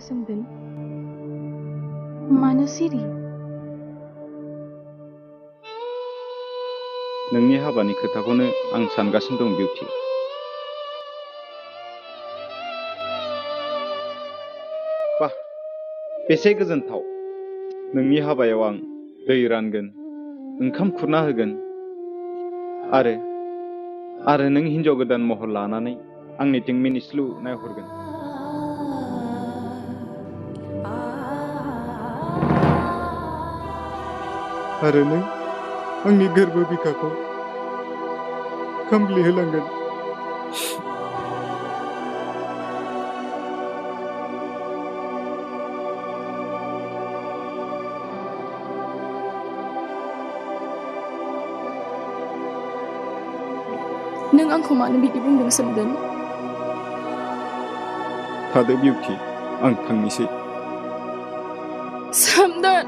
आंखौ सोंदों मानो सिरि नोंनि हाबानि खोथाखौनो आं सानगासिनो दं बिउटि बाह बेसे गोजोनथाव नोंनि हाबायाव आं दै रानगोन ओंखाम खुरना होगोन आरो नों हिन्जाव गोदान महर लानानै आंनिथिं मिनिस्लु नायहरगोन आरो नों आंनि गोरबो बिखाखौ खामग्लि होलांगोन नों आंखौ मानो बिदि बुंदों सोमदोन थादो बिउटि आं थांनोसै सोमदोन